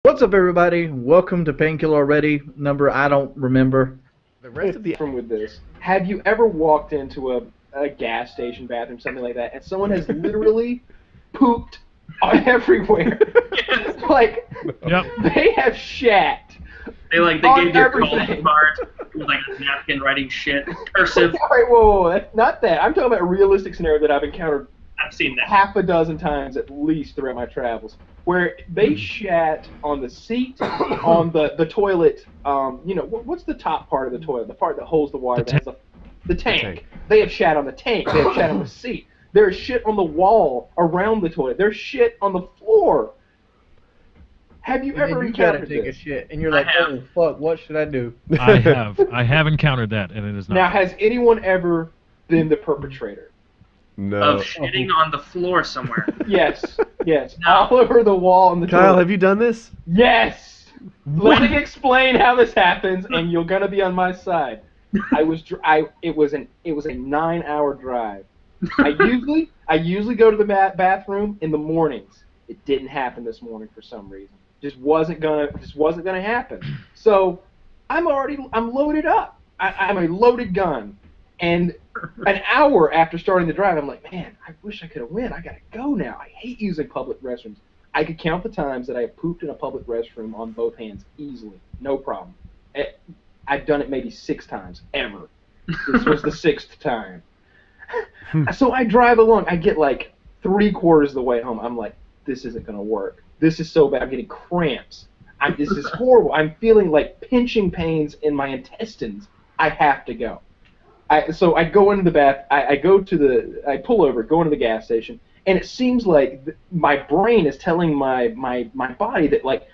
What's up, everybody? Welcome to Painkiller Already. Number I don't remember. The rest of the From with this. Have you ever walked into a gas station bathroom, something like that, and someone has literally pooped everywhere? Like, Yep. they have shat. They On gave their calling everything. card with like a napkin writing shit cursive. All right, whoa, that's not that. I'm talking about a realistic scenario that I've encountered I've seen that. half a dozen times at least throughout my travels, where they shat on the seat, on the toilet. What's the top part of the toilet? The part that holds the water. The tank. They have shat on the tank. They have shat on the seat. There's shit on the wall around the toilet. There's shit on the floor. Have you And ever then you gotta encountered take a this? shit, and you're I like, have. oh fuck, what should I do? I have encountered that, and it is not. Now, has anyone ever been the perpetrator? no. Of shitting on the floor somewhere. Yes. Yes. No. All over the wall on the Kyle, toilet. have you done this? Yes. Let me explain how this happens, and you're gonna be on my side. It was a 9-hour drive. I usually go to the bathroom in the mornings. It didn't happen this morning for some reason. Just wasn't gonna happen. So I'm loaded up. I'm a loaded gun. And an hour after starting the drive, I'm like, man, I wish I could have went. I gotta go now. I hate using public restrooms. I could count the times that I have pooped in a public restroom on both hands easily, no problem. I've done it maybe 6 times ever. This was the 6th time. So I drive along. I get like 3/4 of the way home. I'm like, this isn't gonna work. This is so bad. I'm getting cramps. This is horrible. I'm feeling like pinching pains in my intestines. I have to go. So I go into the bath. I pull over, go into the gas station, and it seems like my brain is telling my body that like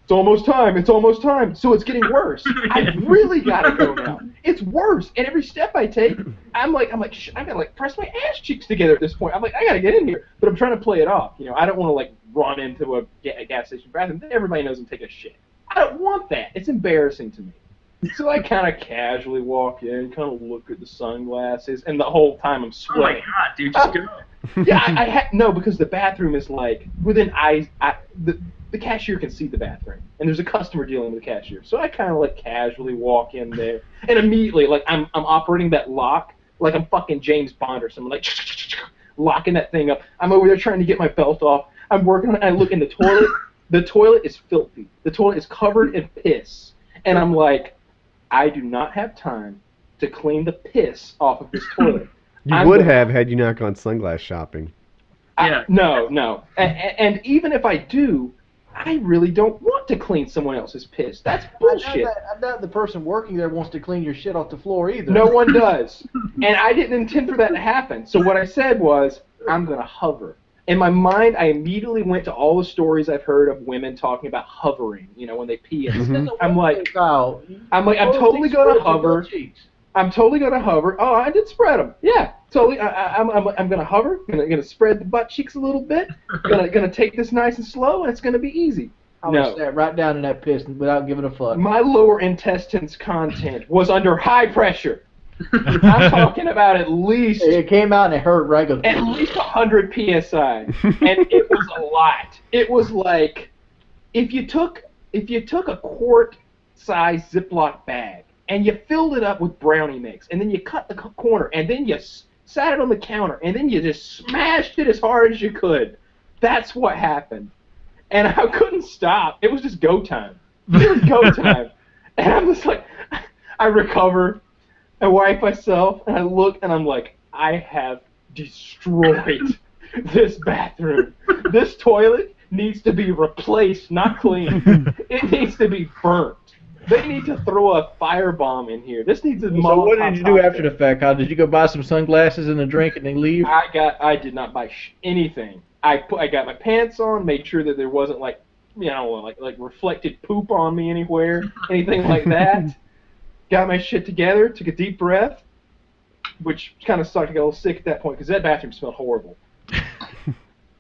it's almost time. So it's getting worse. I really gotta go now. It's worse, and every step I take, I'm like I gotta like press my ass cheeks together at this point. I'm like, I gotta get in here, but I'm trying to play it off. I don't want to like run into a gas station bathroom. Everybody knows I'm taking a shit. I don't want that. It's embarrassing to me. So I kind of casually walk in, kind of look at the sunglasses, and the whole time I'm Oh my sweating. god, dude, just go. Yeah, no, because the bathroom is like within eyes. The cashier can see the bathroom, and there's a customer dealing with the cashier. So I kind of like casually walk in there, and immediately like I'm operating that lock like I'm fucking James Bond or something, like locking that thing up. I'm over there trying to get my belt off. I'm working on it. I look in the toilet. The toilet is filthy. The toilet is covered in piss, and I'm like, I do not have time to clean the piss off of this toilet. You I'm would gonna- have had you not gone sunglass shopping. Yeah. No. And even if I do, I really don't want to clean someone else's piss. That's bullshit. I doubt the person working there wants to clean your shit off the floor either. No one does. And I didn't intend for that to happen. So what I said was, I'm going to hover. In my mind, I immediately went to all the stories I've heard of women talking about hovering, when they pee. I'm like, Kyle, I'm totally going to hover. I'm totally going to hover. Oh, I did spread them. Yeah, totally. I'm going to hover. Going to spread the butt cheeks a little bit. Going to take this nice and slow, and it's going to be easy. I'm No. gonna stab right down in that piss without giving a fuck. My lower intestines content was under high pressure. I'm talking about at least It came out and it hurt regularly. at least 100 psi, and it was a lot. It was like if you took a quart-size Ziploc bag and you filled it up with brownie mix, and then you cut the corner, and then you sat it on the counter, and then you just smashed it as hard as you could. That's what happened, and I couldn't stop. It was just go time. It was go time, and I'm just like, I recover. I wipe myself, and I look, and I'm like, I have destroyed this bathroom. This toilet needs to be replaced, not cleaned. It needs to be burnt. They need to throw a firebomb in here. This needs a So what did you do Molotov after the fact, Kyle? Did you go buy some sunglasses and a drink and then leave? I did not buy anything. I got my pants on, made sure that there wasn't like reflected poop on me anywhere, anything like that. Got my shit together, took a deep breath, which kind of sucked. I got a little sick at that point because that bathroom smelled horrible.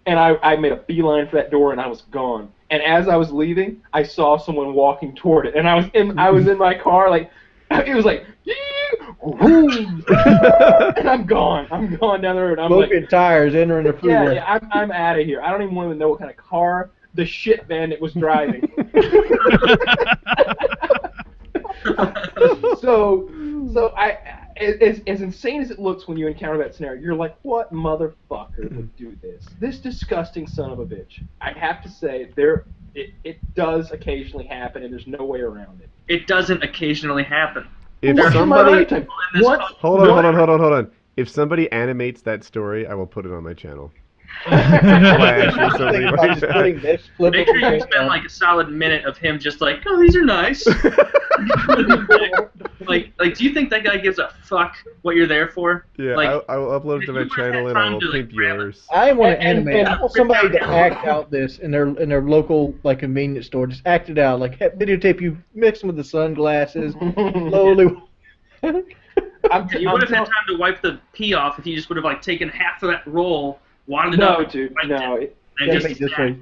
And I made a beeline for that door, and I was gone. And as I was leaving, I saw someone walking toward it, and I was in my car, like it was like, and I'm gone. I'm gone down the road. I'm Smoking like, tires, entering the freeway. yeah, I'm out of here. I don't even want to know what kind of car the shit van that was driving. so as insane as it looks when you encounter that scenario, you're like, what motherfucker would do this? This disgusting son of a bitch. I have to say, it does occasionally happen, and there's no way around it. It doesn't occasionally happen. If Once in my somebody, lifetime. this Once- hold on. If somebody animates that story, I will put it on my channel. Flash or something I'm like just that. putting this flip Make sure you spend like a solid minute of him just like, oh, these are nice. like, do you think that guy gives a fuck what you're there for? Yeah, Like, I will upload it to my you would've had channel and I time will to, like, pimp grab it. yours. I want to And- animate. and- I want somebody to act out this in their local like convenience store. Just act it out, like videotape you mixing with the sunglasses, slowly. You would have had time to wipe the pee off if you just would have like taken half of that roll, wadded it No, up, dude, wiped no. it, and Gotta just make this sat. way.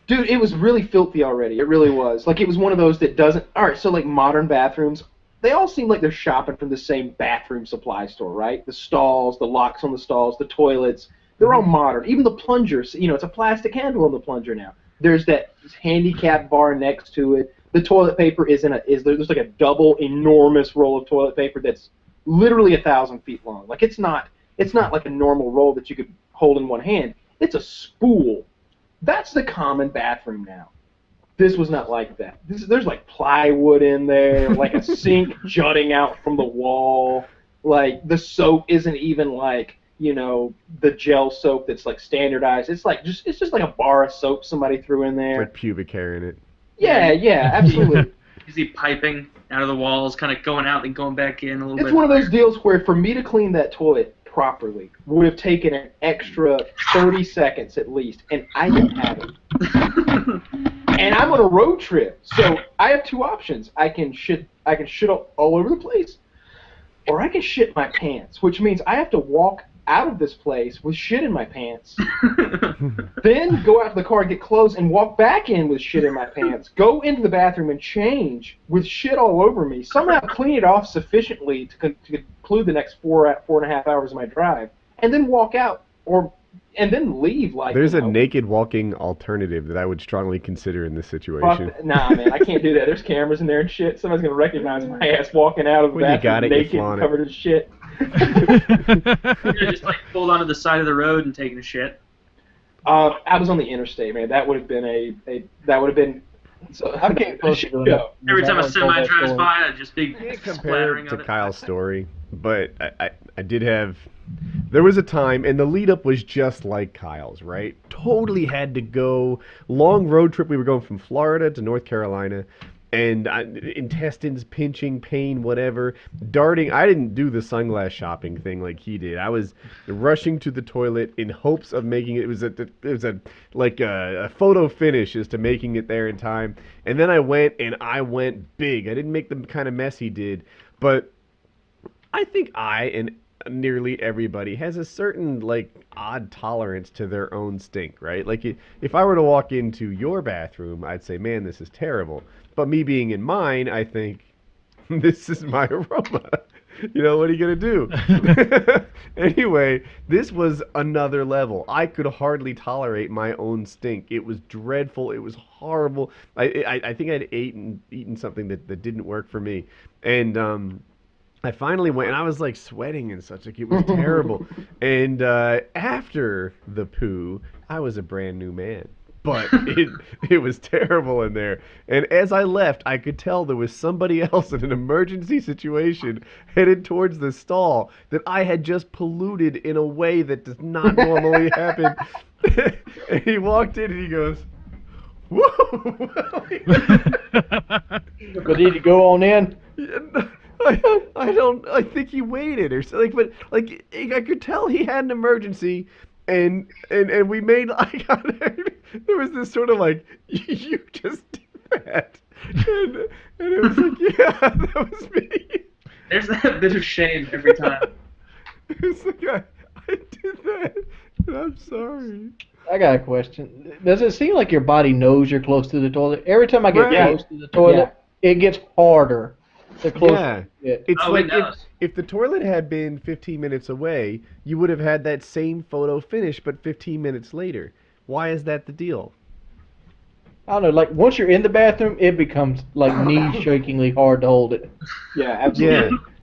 Dude, it was really filthy already. It really was. Like, it was one of those that doesn't... Alright, so, like, modern bathrooms, they all seem like they're shopping from the same bathroom supply store, right? The stalls, the locks on the stalls, the toilets, they're all modern. Even the plungers, it's a plastic handle on the plunger now. There's that handicap bar next to it. The toilet paper there's like a double enormous roll of toilet paper that's literally 1,000 feet long. Like, it's not like a normal roll that you could hold in one hand. It's a spool. That's the common bathroom now. This was not like that. There's like plywood in there, like a sink jutting out from the wall. Like, the soap isn't even like, the gel soap that's like standardized. It's just like a bar of soap somebody threw in there. Like pubic hair in it. Yeah, absolutely. Is he piping out of the walls, kind of going out and going back in a little bit? It's one of those deals where for me to clean that toilet properly would have taken an extra 30 seconds at least, and I didn't have it. And I'm on a road trip, so I have two options. I can shit all over the place, or I can shit my pants, which means I have to walk out of this place with shit in my pants, then go out to the car, get clothes, and walk back in with shit in my pants, go into the bathroom and change with shit all over me, somehow clean it off sufficiently to conclude the next 4.5 hours of my drive, and then walk out, and then leave. Like, There's a naked walking alternative that I would strongly consider in this situation. Nah, man, I can't do that. There's cameras in there and shit. Somebody's gonna recognize my ass walking out of the When you bathroom got it, you naked flaunt and it. covered in shit. You're just like pulled onto the side of the road and taking a shit. I was on the interstate, man. That would have been. So I'm getting close to doing that. Every time a I told semi that drives story. by, I'd just be Can't compare splattering it to of it. Kyle's story, but I did have. There was a time, and the lead up was just like Kyle's, right? Totally had to go. Long road trip. We were going from Florida to North Carolina, and intestines pinching, pain, whatever. Darting. I didn't do the sunglass shopping thing like he did. I was rushing to the toilet in hopes of making it. It was a photo finish as to making it there in time. And then I went big. I didn't make the kind of mess he did, but I think and nearly everybody has a certain like odd tolerance to their own stink, right? Like if I were to walk into your bathroom, I'd say, man, this is terrible. But me being in mine, I think, this is my aroma. What are you going to do? Anyway, this was another level. I could hardly tolerate my own stink. It was dreadful. It was horrible. I think I'd eaten something that didn't work for me. And I finally went, and I was like sweating and such. Like, it was terrible. And after the poo, I was a brand new man. But it was terrible in there. And as I left, I could tell there was somebody else in an emergency situation headed towards the stall that I had just polluted in a way that does not normally happen. And he walked in and he goes, "Whoa!" But did you go on in? I think he waited or something, but like I could tell he had an emergency, and we made there was this sort of like, you just did that, and it was like, yeah, that was me. There's that bit of shame every time. It's like I did that, and I'm sorry. I got a question. Does it seem like your body knows you're close to the toilet? Every time I get Right. close to the toilet, it gets harder the closer Yeah. you get. It's Oh, like it does. if the toilet had been 15 minutes away, you would have had that same photo finish, but 15 minutes later. Why is that the deal? I don't know, like once you're in the bathroom, it becomes like knee-shakingly hard to hold it. Yeah, absolutely. Yeah.